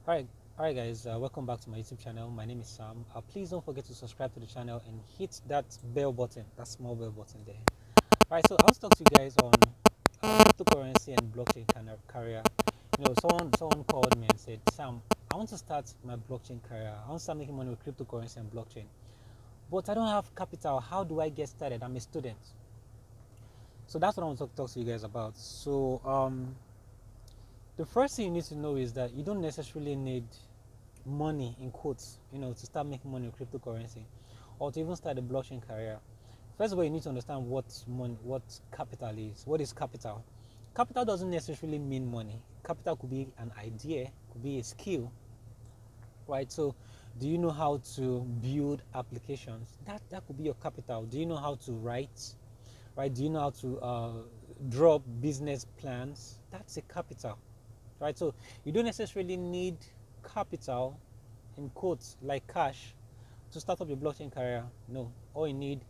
Alright, alright guys, welcome back to my YouTube channel. My name is Sam. Please don't forget to subscribe to the channel and hit that bell button, that small bell button there. Alright, so I'll talk to you guys on cryptocurrency and blockchain career. Someone called me and said, Sam, I want to start my blockchain career. I want to start making money with cryptocurrency and blockchain, but I don't have capital. How do I get started? I'm a student. So that's what I want to talk to you guys about. The first thing you need to know is that you don't necessarily need money in quotes, to start making money with cryptocurrency or to even start a blockchain career. First of all, you need to understand what money, what capital is. What is capital? Capital doesn't necessarily mean money. Capital could be an idea, could be a skill, right? So, do you know how to build applications? That could be your capital. Do you know how to write? Right? Do you know how to draw business plans? That's a capital, right? So you don't necessarily need capital in quotes like cash to start up your blockchain career. No, all you need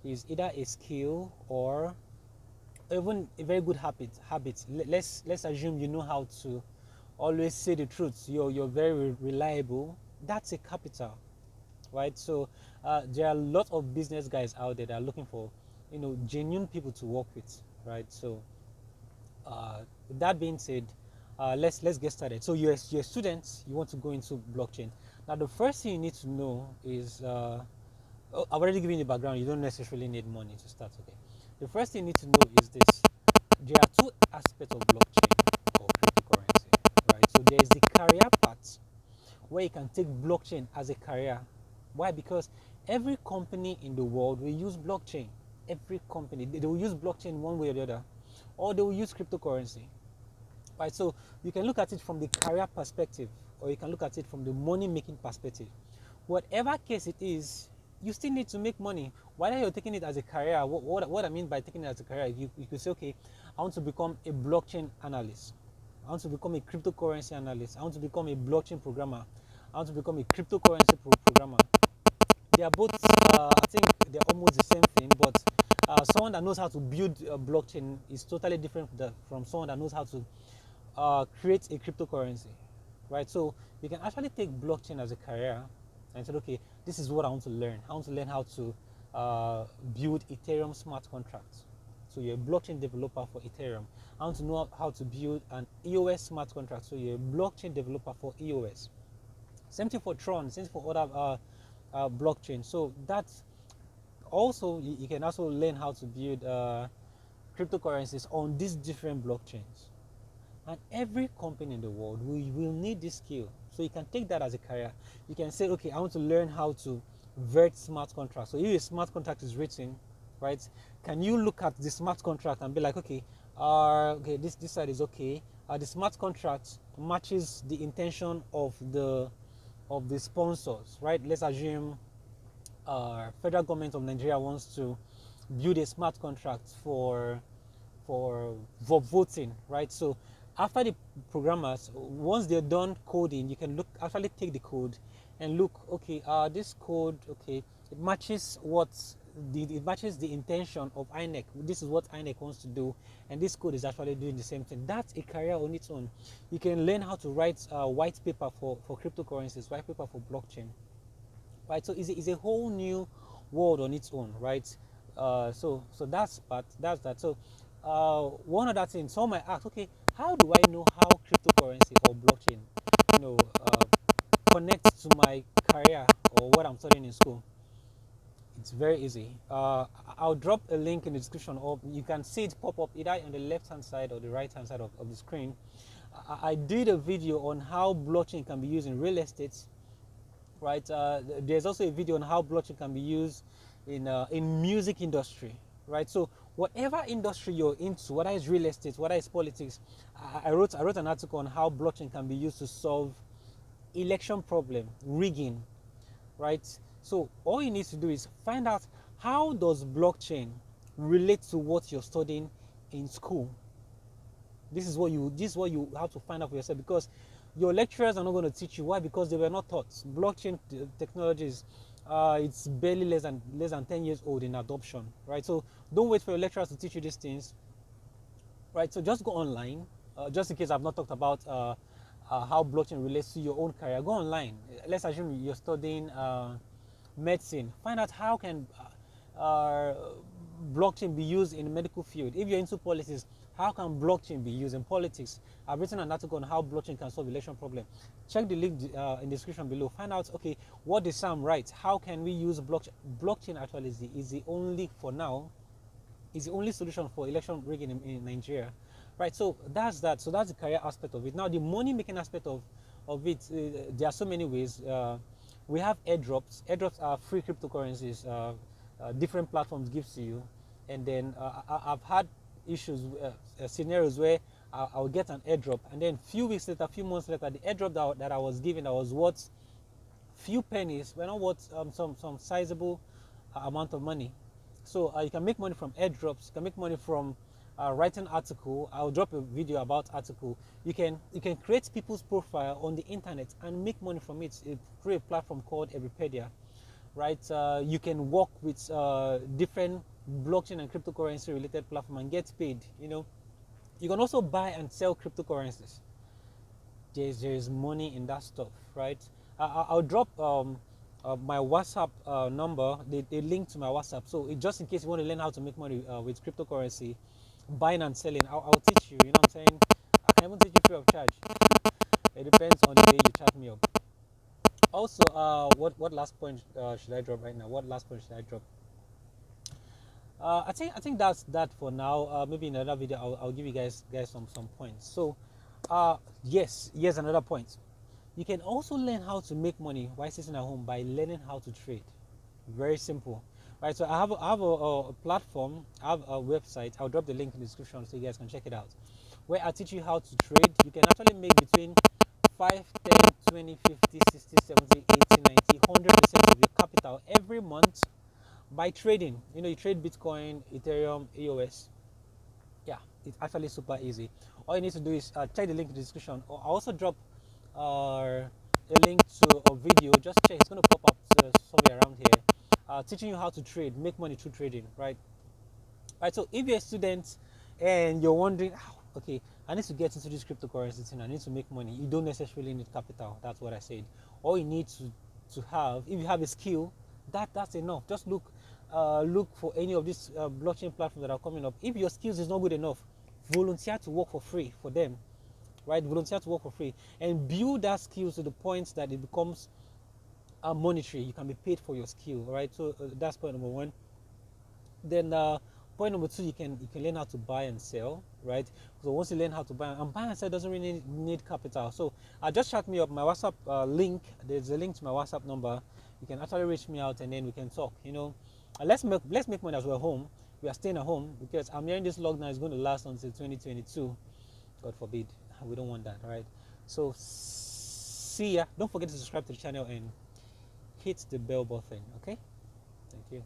is either a skill or even a very good habit. Let's assume you know how to always say the truth. You're very reliable. That's a capital, right? So there are a lot of business guys out there that are looking for genuine people to work with, right? So with that being said, let's get started. So you're a student, you want to go into blockchain. Now the first thing you need to know is I've already given you the background. You don't necessarily need money to start. Okay. The first thing you need to know is this: there are two aspects of blockchain or cryptocurrency, right? So there is the career part where you can take blockchain as a career. Why? Because every company in the world will use blockchain. Every company they will use blockchain one way or the other, or they will use cryptocurrency, right? So you can look at it from the career perspective, or you can look at it from the money making perspective. Whatever case it is, you still need to make money. Whether you're taking it as a career, what I mean by taking it as a career, you could say, okay, I want to become a blockchain analyst. I want to become a cryptocurrency analyst. I want to become a blockchain programmer. I want to become a cryptocurrency programmer. They are both, I think they're almost the same thing, but someone that knows how to build a blockchain is totally different from someone that knows how to create a cryptocurrency, right? So you can actually take blockchain as a career and say, okay, this is what I want to learn. I want to learn how to build Ethereum smart contracts. So you're a blockchain developer for Ethereum. I want to know how to build an EOS smart contract. So you're a blockchain developer for EOS. Same thing for Tron. Same thing for other blockchain. So that's also you can also learn how to build cryptocurrencies on these different blockchains. And every company in the world will need this skill. So you can take that as a career. You can say, okay, I want to learn how to vert smart contracts. So if a smart contract is written, right, can you look at the smart contract and be like, okay, okay, this side is okay. The smart contract matches the intention of the sponsors, right? Let's assume federal government of Nigeria wants to build a smart contract for voting, right? So after the programmers, once they're done coding, you can look actually take the code and look, okay, this code, okay, it matches it matches the intention of INEC. This is what INEC wants to do, and this code is actually doing the same thing. That's a career on its own. You can learn how to write white paper for cryptocurrencies, white paper for blockchain, right? So it's a whole new world on its own, right? So that's that. So one other thing, some might ask, okay, how do I know how cryptocurrency or blockchain, you know, uh, connects to my career or what I'm studying in school? It's very easy. I'll drop a link in the description, or you can see it pop up either on the left hand side or the right hand side of the screen. I did a video on how blockchain can be used in real estate, right? There's also a video on how blockchain can be used in music industry, right? So whatever industry you're into, whether it's real estate, whether it's politics, I wrote an article on how blockchain can be used to solve election problem, rigging, right? So all you need to do is find out how does blockchain relate to what you're studying in school. This is what you have to find out for yourself, because your lecturers are not going to teach you. Why? Because they were not taught. Blockchain technologies, it's barely less than 10 years old in adoption, right? So don't wait for your lecturers to teach you these things, right? So just go online. Just in case I've not talked about how blockchain relates to your own career, go online. Let's assume you're studying medicine. Find out how can blockchain be used in the medical field. If you're into politics, how can blockchain be used in politics? I've written an article on how blockchain can solve election problem. Check the link in the description below. Find out, okay, what did Sam write? How can we use blockchain? Blockchain actually is the only, for now, is the only solution for election rigging in Nigeria, right? So that's that. So that's the career aspect of it. Now the money making aspect of it, there are so many ways. We have airdrops. Airdrops are free cryptocurrencies. Different platforms gives to you, and then I've had issues, scenarios where I'll get an airdrop, and then few weeks later, few months later, the airdrop that I was given, that was worth few pennies, were not worth some sizable amount of money. So you can make money from airdrops. You can make money from writing article. I'll drop a video about article. You can create people's profile on the internet and make money from it through a platform called Everpedia, right? You can work with different blockchain and cryptocurrency related platform and get paid. You can also buy and sell cryptocurrencies. There's money in that stuff, right? I'll drop my WhatsApp number, the link to my WhatsApp. So just in case you want to learn how to make money with cryptocurrency, buying and selling, I'll teach you. You know what I'm saying? I can even teach you free of charge. It depends on the day you chat me up. Also, what last point should I drop right now? What last point should I drop? I think that's that for now. Maybe in another video I'll give you guys some points. So, yes, here's another point. You can also learn how to make money while sitting at home by learning how to trade. Very simple, right? So I have a platform, I have a website. I'll drop the link in the description so you guys can check it out, where I teach you how to trade. You can actually make between 5, 10, 20, 50, 60, 70, 80, 90, 100% of your capital every month by trading. You trade Bitcoin, Ethereum, EOS. Yeah, it's actually super easy. All you need to do is check the link in the description. Or I'll also drop a link to a video. Just check, it's going to pop up somewhere around here, teaching you how to trade, make money through trading, right? Right. So if you're a student and you're wondering, okay, I need to get into this cryptocurrency thing, I need to make money. You don't necessarily need capital. That's what I said. All you need to have, if you have a skill, that's enough. Just look for any of these blockchain platforms that are coming up. If your skills is not good enough, volunteer to work for free for them, right? Volunteer to work for free and build that skills to the point that it becomes monetary. You can be paid for your skill, right? So that's point number one. Then point number two, you can learn how to buy and sell, right? So once you learn how to buy and sell doesn't really need capital. So just chat me up. My WhatsApp link, there's a link to my WhatsApp number. You can actually reach me out and then we can talk. Let's make money as we're home. We are staying at home because I'm hearing this lockdown is going to last until 2022. God forbid. We don't want that, right? So see ya. Don't forget to subscribe to the channel and hit the bell button. Okay? Thank you.